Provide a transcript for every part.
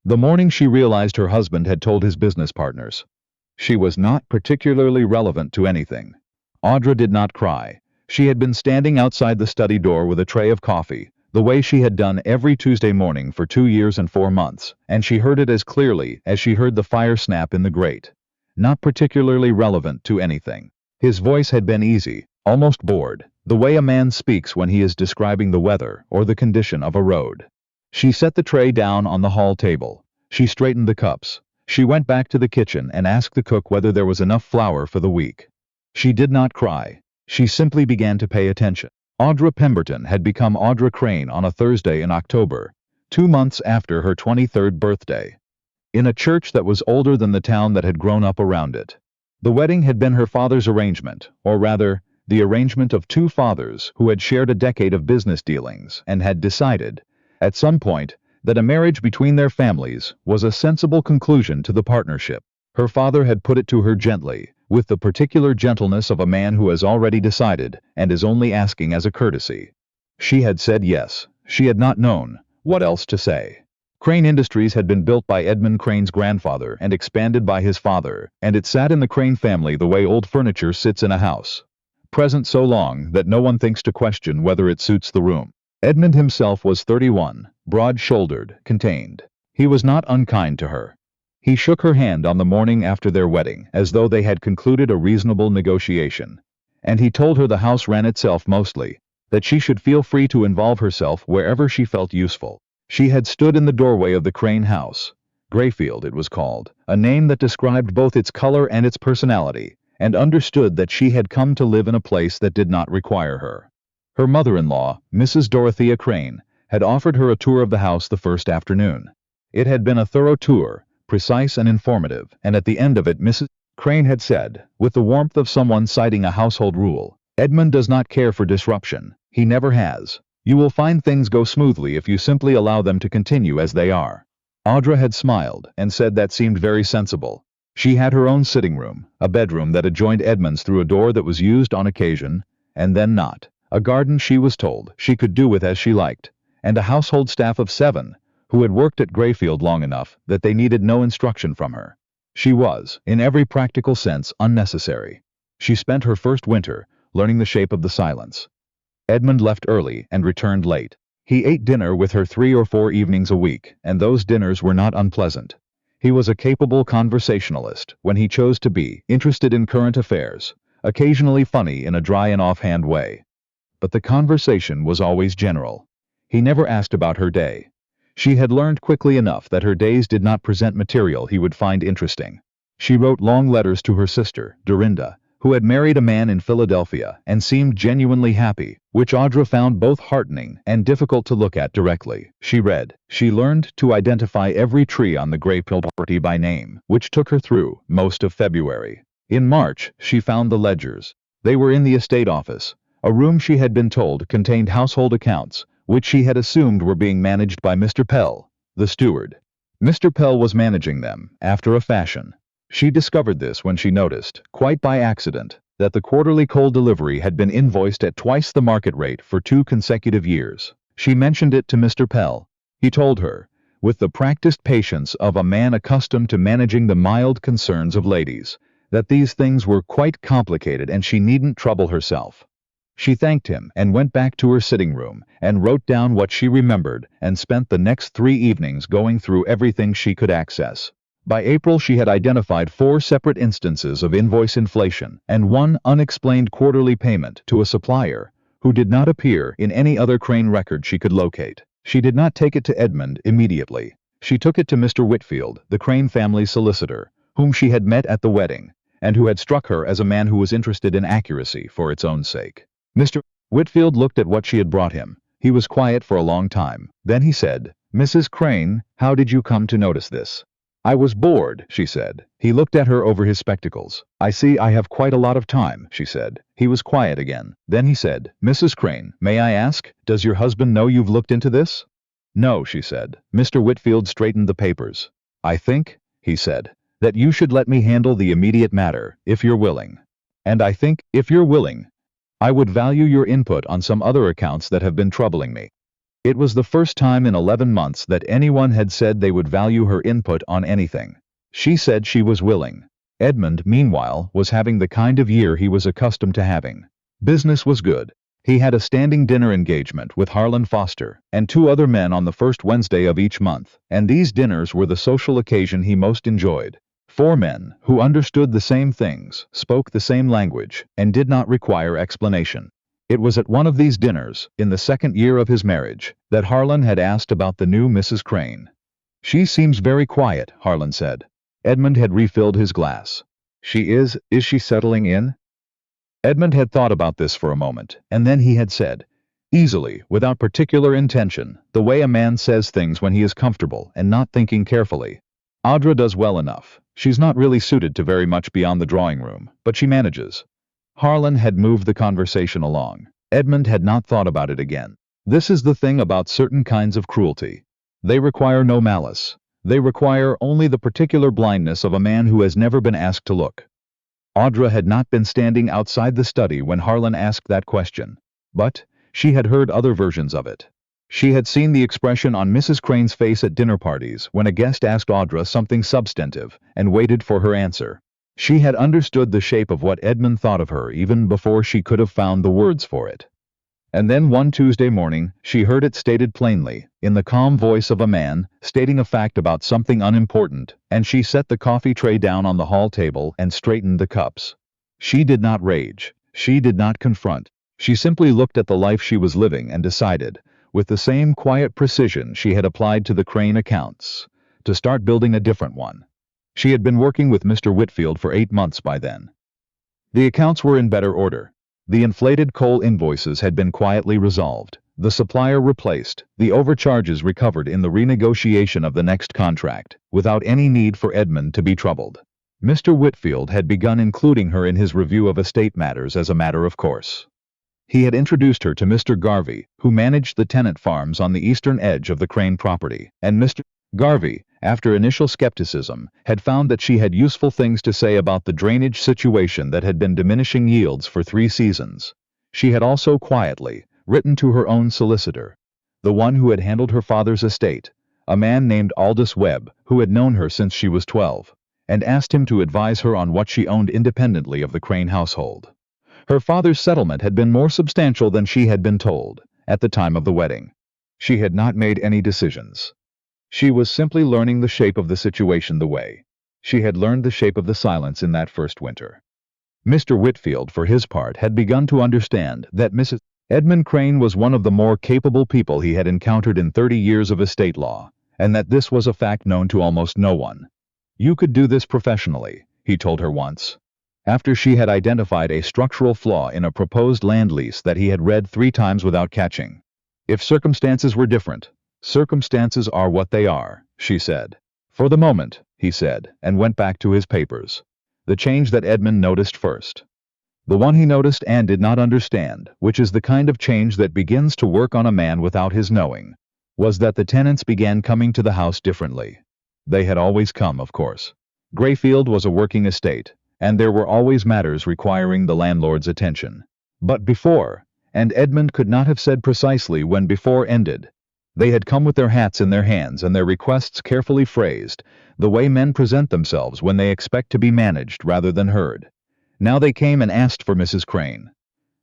The morning she realized her husband had told his business partners. She was not particularly relevant to anything. Audra did not cry. She had been standing outside the study door with a tray of coffee, the way she had done every Tuesday morning for 2 years and 4 months, and she heard it as clearly as she heard the fire snap in the grate. Not particularly relevant to anything. His voice had been easy, almost bored, the way a man speaks when he is describing the weather or the condition of a road. She set the tray down on the hall table. She straightened the cups. She went back to the kitchen and asked the cook whether there was enough flour for the week. She did not cry. She simply began to pay attention. Audra Pemberton had become Audra Crane on a Thursday in October, 2 months after her 23rd birthday, in a church that was older than the town that had grown up around it. The wedding had been her father's arrangement, or rather, the arrangement of 2 fathers who had shared a decade of business dealings and had decided, at some point, that a marriage between their families was a sensible conclusion to the partnership. Her father had put it to her gently, with the particular gentleness of a man who has already decided and is only asking as a courtesy. She had said yes. She had not known what else to say. Crane Industries had been built by Edmund Crane's grandfather and expanded by his father, and it sat in the Crane family the way old furniture sits in a house, present so long that no one thinks to question whether it suits the room. Edmund himself was 31, broad-shouldered, contained. He was not unkind to her. He shook her hand on the morning after their wedding, as though they had concluded a reasonable negotiation. And he told her the house ran itself mostly, that she should feel free to involve herself wherever she felt useful. She had stood in the doorway of the Crane house. Grayfield it was called, a name that described both its color and its personality, and understood that she had come to live in a place that did not require her. Her mother-in-law, Mrs. Dorothea Crane, had offered her a tour of the house the first afternoon. It had been a thorough tour, precise and informative, and at the end of it Mrs. Crane had said, with the warmth of someone citing a household rule, "Edmund does not care for disruption. He never has. You will find things go smoothly if you simply allow them to continue as they are." Audra had smiled and said that seemed very sensible. She had her own sitting room, a bedroom that adjoined Edmund's through a door that was used on occasion, and then not. A garden she was told she could do with as she liked, and a household staff of 7, who had worked at Grayfield long enough that they needed no instruction from her. She was, in every practical sense, unnecessary. She spent her first winter learning the shape of the silence. Edmund left early and returned late. He ate dinner with her 3 or 4 evenings a week, and those dinners were not unpleasant. He was a capable conversationalist when he chose to be, interested in current affairs, occasionally funny in a dry and offhand way. But the conversation was always general. He never asked about her day. She had learned quickly enough that her days did not present material he would find interesting. She wrote long letters to her sister, Dorinda, who had married a man in Philadelphia and seemed genuinely happy, which Audra found both heartening and difficult to look at directly. She read. She learned to identify every tree on the Grayfield property by name, which took her through most of February. In March, she found the ledgers. They were in the estate office. A room she had been told contained household accounts, which she had assumed were being managed by Mr. Pell, the steward. Mr. Pell was managing them, after a fashion. She discovered this when she noticed, quite by accident, that the quarterly coal delivery had been invoiced at twice the market rate for 2 consecutive years. She mentioned it to Mr. Pell. He told her, with the practiced patience of a man accustomed to managing the mild concerns of ladies, that these things were quite complicated and she needn't trouble herself. She thanked him and went back to her sitting room and wrote down what she remembered and spent the next 3 evenings going through everything she could access. By April she had identified 4 separate instances of invoice inflation and 1 unexplained quarterly payment to a supplier who did not appear in any other Crane record she could locate. She did not take it to Edmund immediately. She took it to Mr. Whitfield, the Crane family solicitor, whom she had met at the wedding, and who had struck her as a man who was interested in accuracy for its own sake. Mr. Whitfield looked at what she had brought him. He was quiet for a long time. Then he said, "Mrs. Crane, how did you come to notice this?" "I was bored," she said. He looked at her over his spectacles. "I see I have quite a lot of time," she said. He was quiet again. Then he said, "Mrs. Crane, may I ask, does your husband know you've looked into this?" "No," she said. Mr. Whitfield straightened the papers. "I think," he said, "that you should let me handle the immediate matter, if you're willing. And I think, if you're willing, I would value your input on some other accounts that have been troubling me." It was the first time in 11 months that anyone had said they would value her input on anything. She said she was willing. Edmund, meanwhile, was having the kind of year he was accustomed to having. Business was good. He had a standing dinner engagement with Harlan Foster and 2 other men on the first Wednesday of each month, and these dinners were the social occasion he most enjoyed. 4 men who understood the same things, spoke the same language, and did not require explanation. It was at one of these dinners, in the 2nd year of his marriage, that Harlan had asked about the new Mrs. Crane. "She seems very quiet," Harlan said. Edmund had refilled his glass. Is she settling in?" Edmund had thought about this for a moment, and then he had said, easily, without particular intention, the way a man says things when he is comfortable and not thinking carefully, "Audra does well enough. She's not really suited to very much beyond the drawing room, but she manages." Harlan had moved the conversation along. Edmund had not thought about it again. This is the thing about certain kinds of cruelty. They require no malice. They require only the particular blindness of a man who has never been asked to look. Audra had not been standing outside the study when Harlan asked that question, but she had heard other versions of it. She had seen the expression on Mrs. Crane's face at dinner parties when a guest asked Audra something substantive and waited for her answer. She had understood the shape of what Edmund thought of her even before she could have found the words for it. And then one Tuesday morning, she heard it stated plainly, in the calm voice of a man, stating a fact about something unimportant, and she set the coffee tray down on the hall table and straightened the cups. She did not rage. She did not confront. She simply looked at the life she was living and decided, with the same quiet precision she had applied to the Crane accounts, to start building a different one. She had been working with Mr. Whitfield for 8 months by then. The accounts were in better order. The inflated coal invoices had been quietly resolved, the supplier replaced, the overcharges recovered in the renegotiation of the next contract, without any need for Edmund to be troubled. Mr. Whitfield had begun including her in his review of estate matters as a matter of course. He had introduced her to Mr. Garvey, who managed the tenant farms on the eastern edge of the Crane property, and Mr. Garvey, after initial skepticism, had found that she had useful things to say about the drainage situation that had been diminishing yields for 3 seasons. She had also quietly written to her own solicitor, the one who had handled her father's estate, a man named Aldous Webb, who had known her since she was 12, and asked him to advise her on what she owned independently of the Crane household. Her father's settlement had been more substantial than she had been told at the time of the wedding. She had not made any decisions. She was simply learning the shape of the situation the way she had learned the shape of the silence in that first winter. Mr. Whitfield, for his part, had begun to understand that Mrs. Edmund Crane was one of the more capable people he had encountered in 30 years of estate law, and that this was a fact known to almost no one. "You could do this professionally," he told her once, after she had identified a structural flaw in a proposed land lease that he had read 3 times without catching. "If circumstances were different." "Circumstances are what they are," she said. "For the moment," he said, and went back to his papers. The change that Edmund noticed first. The one he noticed and did not understand, which is the kind of change that begins to work on a man without his knowing, was that the tenants began coming to the house differently. They had always come, of course. Grayfield was a working estate, and there were always matters requiring the landlord's attention. But before, and Edmund could not have said precisely when before ended, they had come with their hats in their hands and their requests carefully phrased, the way men present themselves when they expect to be managed rather than heard. Now they came and asked for Mrs. Crane.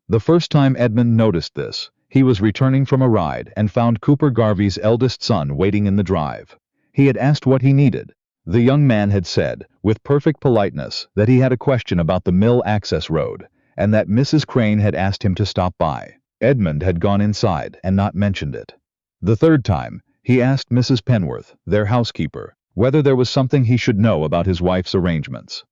The first time Edmund noticed this, he was returning from a ride and found Cooper Garvey's eldest son waiting in the drive. He had asked what he needed. The young man had said, with perfect politeness, that he had a question about the mill access road, and that Mrs. Crane had asked him to stop by. Edmund had gone inside and not mentioned it. The third time, he asked Mrs. Penworth, their housekeeper, whether there was something he should know about his wife's arrangements.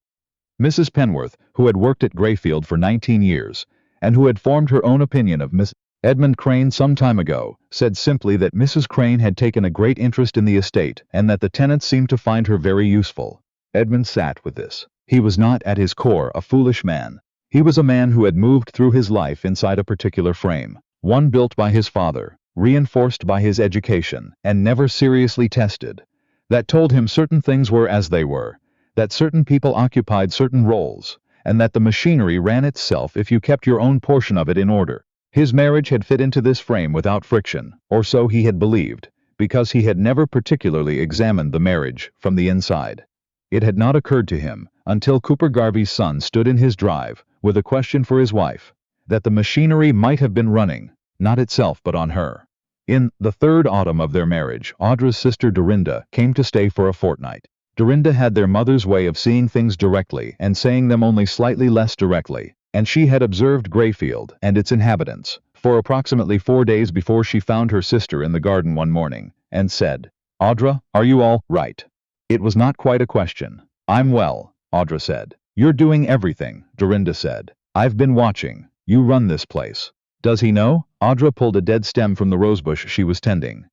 Mrs. Penworth, who had worked at Grayfield for 19 years, and who had formed her own opinion of Miss Edmund Crane some time ago, said simply that Mrs. Crane had taken a great interest in the estate and that the tenants seemed to find her very useful. Edmund sat with this. He was not at his core a foolish man. He was a man who had moved through his life inside a particular frame, one built by his father, reinforced by his education, and never seriously tested, that told him certain things were as they were, that certain people occupied certain roles, and that the machinery ran itself if you kept your own portion of it in order. His marriage had fit into this frame without friction, or so he had believed, because he had never particularly examined the marriage from the inside. It had not occurred to him, until Cooper Garvey's son stood in his drive, with a question for his wife, that the machinery might have been running, not itself but on her. In the third autumn of their marriage, Audra's sister Dorinda came to stay for a fortnight. Dorinda had their mother's way of seeing things directly and saying them only slightly less directly, and she had observed Greyfield and its inhabitants for approximately 4 days before she found her sister in the garden one morning, and said, "Audra, are you all right?" It was not quite a question. "I'm well," Audra said. "You're doing everything," Dorinda said. "I've been watching. You run this place." "Does he know?" Audra pulled a dead stem from the rosebush she was tending.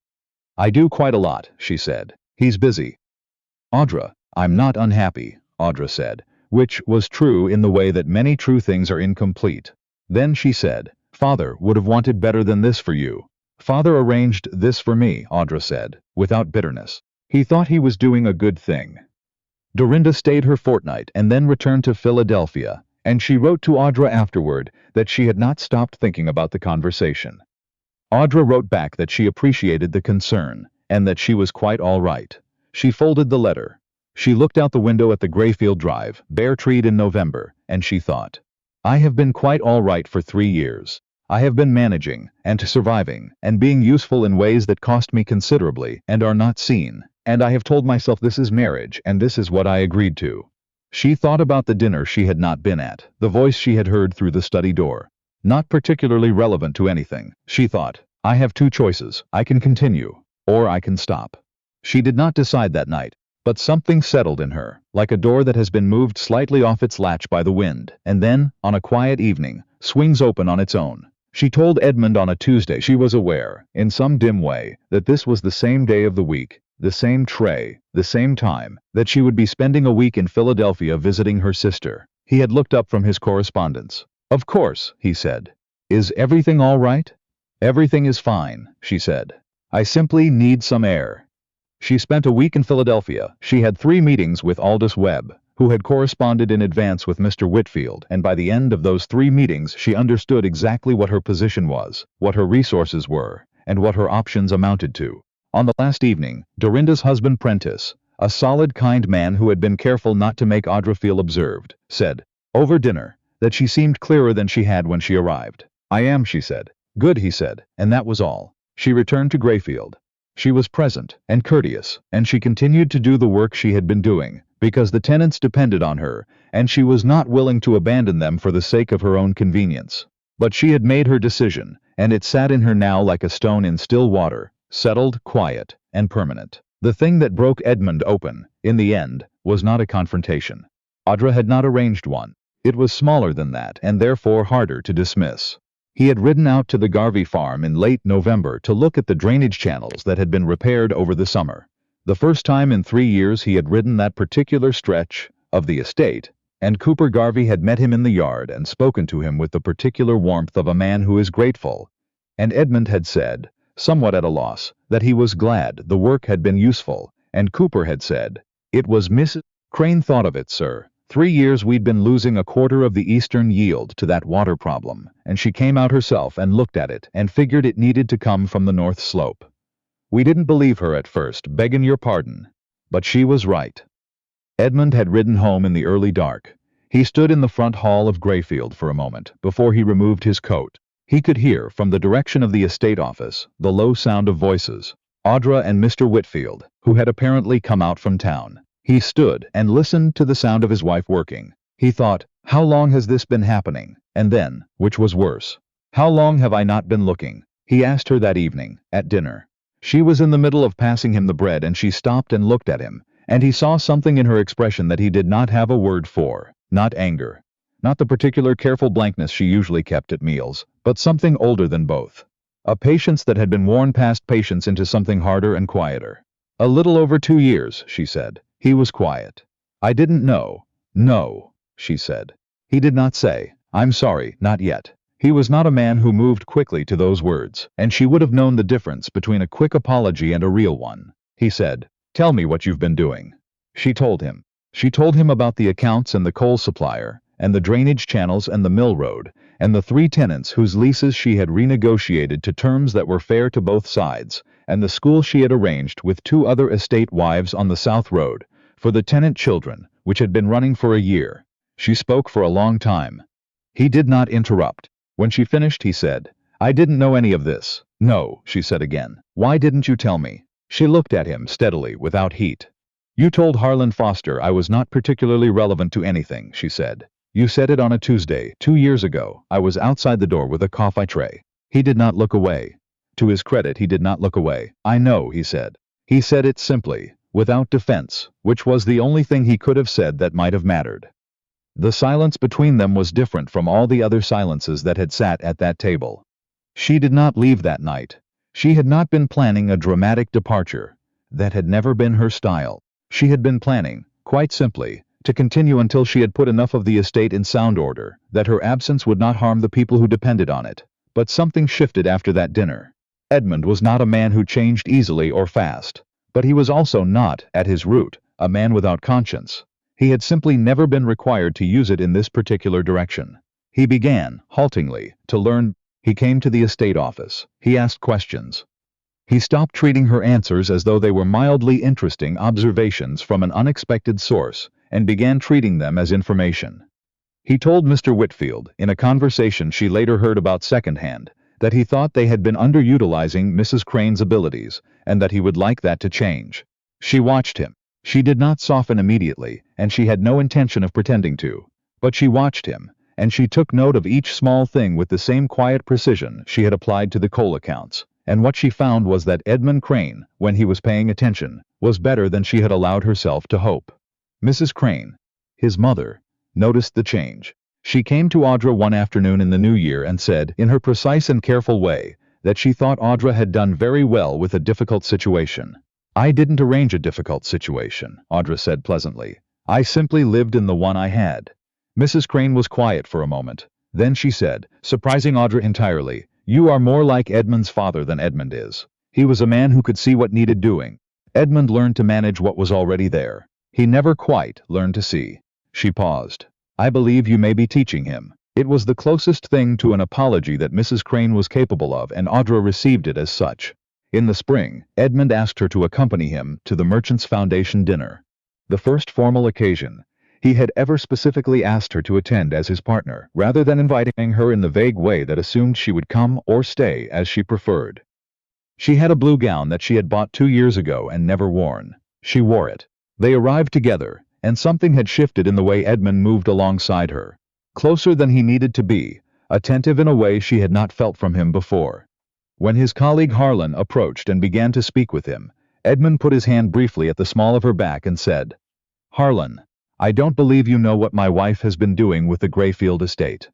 "I do quite a lot," she said. "He's busy." "Audra, I'm not unhappy," Audra said, which was true in the way that many true things are incomplete. Then she said, "Father would have wanted better than this for you." "Father arranged this for me," Audra said, without bitterness. "He thought he was doing a good thing." Dorinda stayed her fortnight and then returned to Philadelphia, and she wrote to Audra afterward that she had not stopped thinking about the conversation. Audra wrote back that she appreciated the concern, and that she was quite all right. She folded the letter. She looked out the window at the Greyfield Drive, bare-treed in November, and she thought, "I have been quite all right for 3 years. I have been managing, and surviving, and being useful in ways that cost me considerably and are not seen, and I have told myself this is marriage and this is what I agreed to." She thought about the dinner she had not been at, the voice she had heard through the study door. Not particularly relevant to anything, she thought. "I have 2 choices. I can continue, or I can stop." She did not decide that night, but something settled in her, like a door that has been moved slightly off its latch by the wind, and then, on a quiet evening, swings open on its own. She told Edmund on a Tuesday she was aware, in some dim way, that this was the same day of the week, the same tray, the same time, that she would be spending a week in Philadelphia visiting her sister. He had looked up from his correspondence. "Of course," he said. "Is everything all right?" "Everything is fine," she said. "I simply need some air." She spent a week in Philadelphia. She had 3 meetings with Aldous Webb, who had corresponded in advance with Mr. Whitfield, and by the end of those 3 meetings she understood exactly what her position was, what her resources were, and what her options amounted to. On the last evening, Dorinda's husband Prentice, a solid, kind man who had been careful not to make Audra feel observed, said, over dinner, that she seemed clearer than she had when she arrived. "I am," she said. "Good," he said, and that was all. She returned to Greyfield. She was present and courteous, and she continued to do the work she had been doing, because the tenants depended on her, and she was not willing to abandon them for the sake of her own convenience. But she had made her decision, and it sat in her now like a stone in still water, settled, quiet, and permanent. The thing that broke Edmund open, in the end, was not a confrontation. Audra had not arranged one. It was smaller than that, and therefore harder to dismiss. He had ridden out to the Garvey farm in late November to look at the drainage channels that had been repaired over the summer. The first time in 3 years he had ridden that particular stretch of the estate, and Cooper Garvey had met him in the yard and spoken to him with the particular warmth of a man who is grateful. And Edmund had said, somewhat at a loss, that he was glad the work had been useful, and Cooper had said, "It was Mrs. Crane thought of it, sir. 3 years we'd been losing a quarter of the eastern yield to that water problem, and she came out herself and looked at it and figured it needed to come from the north slope. We didn't believe her at first, beggin' your pardon. But she was right." Edmund had ridden home in the early dark. He stood in the front hall of Greyfield for a moment before he removed his coat. He could hear, from the direction of the estate office, the low sound of voices. Audra and Mr. Whitfield, who had apparently come out from town. He stood and listened to the sound of his wife working. He thought, how long has this been happening? And then, which was worse, how long have I not been looking? He asked her that evening, at dinner. She was in the middle of passing him the bread and she stopped and looked at him, and he saw something in her expression that he did not have a word for, not anger, not the particular careful blankness she usually kept at meals, but something older than both. A patience that had been worn past patience into something harder and quieter. "A little over 2 years, she said. He was quiet. "I didn't know." "No," she said. He did not say, "I'm sorry, not yet." He was not a man who moved quickly to those words, and she would have known the difference between a quick apology and a real one. He said, "Tell me what you've been doing." She told him. She told him about the accounts and the coal supplier, and the drainage channels and the mill road, and the 3 tenants whose leases she had renegotiated to terms that were fair to both sides, and the school she had arranged with 2 other estate wives on the South Road, for the tenant children, which had been running for a year. She spoke for a long time. He did not interrupt. When she finished, he said, "I didn't know any of this." "No," she said again. "Why didn't you tell me?" She looked at him steadily, without heat. "You told Harlan Foster I was not particularly relevant to anything," she said. "You said it on a Tuesday, 2 years ago. I was outside the door with a coffee tray." He did not look away. To his credit, he did not look away. "I know," he said. He said it simply, without defense, which was the only thing he could have said that might have mattered. The silence between them was different from all the other silences that had sat at that table. She did not leave that night. She had not been planning a dramatic departure. That had never been her style. She had been planning, quite simply, to continue until she had put enough of the estate in sound order, that her absence would not harm the people who depended on it. But something shifted after that dinner. Edmund was not a man who changed easily or fast, but he was also not, at his root, a man without conscience. He had simply never been required to use it in this particular direction. He began, haltingly, to learn. He came to the estate office. He asked questions. He stopped treating her answers as though they were mildly interesting observations from an unexpected source, and began treating them as information. He told Mr. Whitfield, in a conversation she later heard about secondhand, that he thought they had been underutilizing Mrs. Crane's abilities, and that he would like that to change. She watched him. She did not soften immediately, and she had no intention of pretending to. But she watched him, and she took note of each small thing with the same quiet precision she had applied to the coal accounts, and what she found was that Edmund Crane, when he was paying attention, was better than she had allowed herself to hope. Mrs. Crane, his mother, noticed the change. She came to Audra one afternoon in the new year and said, in her precise and careful way, that she thought Audra had done very well with a difficult situation. "I didn't arrange a difficult situation," Audra said pleasantly. "I simply lived in the one I had." Mrs. Crane was quiet for a moment. Then she said, surprising Audra entirely, "You are more like Edmund's father than Edmund is. He was a man who could see what needed doing. Edmund learned to manage what was already there. He never quite learned to see." She paused. "I believe you may be teaching him." It was the closest thing to an apology that Mrs. Crane was capable of, and Audra received it as such. In the spring, Edmund asked her to accompany him to the Merchants' Foundation dinner. The first formal occasion. He had ever specifically asked her to attend as his partner, rather than inviting her in the vague way that assumed she would come or stay as she preferred. She had a blue gown that she had bought 2 years ago and never worn. She wore it. They arrived together, and something had shifted in the way Edmund moved alongside her. Closer than he needed to be, attentive in a way she had not felt from him before. When his colleague Harlan approached and began to speak with him, Edmund put his hand briefly at the small of her back and said, "Harlan, I don't believe you know what my wife has been doing with the Grayfield estate."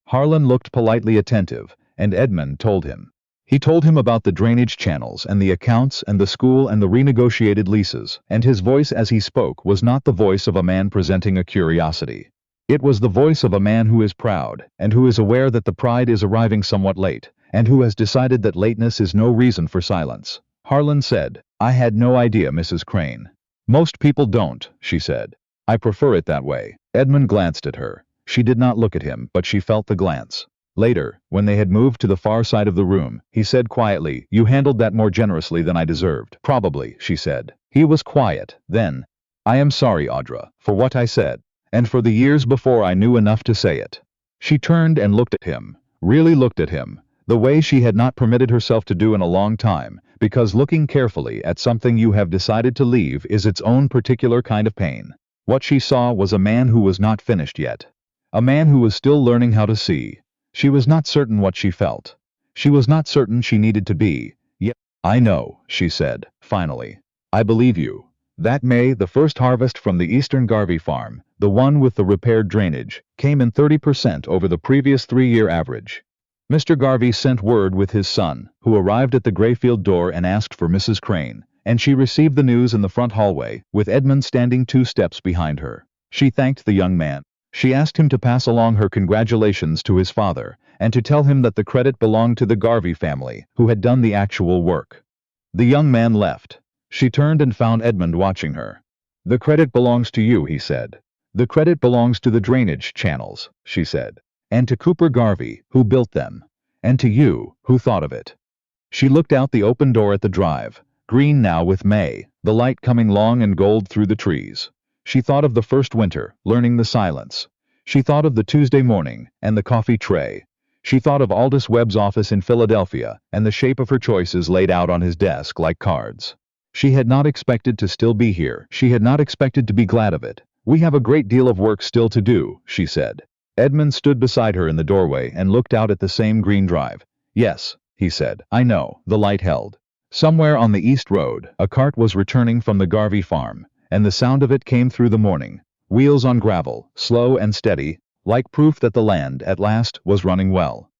Harlan looked politely attentive, and Edmund told him. He told him about the drainage channels and the accounts and the school and the renegotiated leases, and his voice as he spoke was not the voice of a man presenting a curiosity. It was the voice of a man who is proud, and who is aware that the pride is arriving somewhat late, and who has decided that lateness is no reason for silence. Harlan said, "I had no idea, Mrs. Crane." "Most people don't," she said. "I prefer it that way." Edmund glanced at her. She did not look at him, but she felt the glance. Later, when they had moved to the far side of the room, he said quietly, "You handled that more generously than I deserved." "Probably," she said. He was quiet. Then, "I am sorry, Audra, for what I said, and for the years before I knew enough to say it." She turned and looked at him, really looked at him, the way she had not permitted herself to do in a long time, because looking carefully at something you have decided to leave is its own particular kind of pain. What she saw was a man who was not finished yet. A man who was still learning how to see. She was not certain what she felt. She was not certain she needed to be. Yet, "I know," she said, finally. "I believe you. That May, the first harvest from the Eastern Garvey farm, the one with the repaired drainage, came in 30% over the previous 3-year average. Mr. Garvey sent word with his son, who arrived at the Grayfield door and asked for Mrs. Crane, and she received the news in the front hallway, with Edmund standing 2 steps behind her. She thanked the young man. She asked him to pass along her congratulations to his father, and to tell him that the credit belonged to the Garvey family, who had done the actual work. The young man left. She turned and found Edmund watching her. "The credit belongs to you," he said. The credit belongs to the drainage channels, she said. And to Cooper Garvey, who built them. And to you, who thought of it. She looked out the open door at the drive, green now with May, the light coming long and gold through the trees. She thought of the first winter, learning the silence. She thought of the Tuesday morning, and the coffee tray. She thought of Aldous Webb's office in Philadelphia, and the shape of her choices laid out on his desk like cards. She had not expected to still be here. She had not expected to be glad of it. We have a great deal of work still to do, she said. Edmund stood beside her in the doorway and looked out at the same green drive. Yes, he said. I know, the light held. Somewhere on the East Road, a cart was returning from the Garvey farm, and the sound of it came through the morning. Wheels on gravel, slow and steady, like proof that the land, at last, was running well.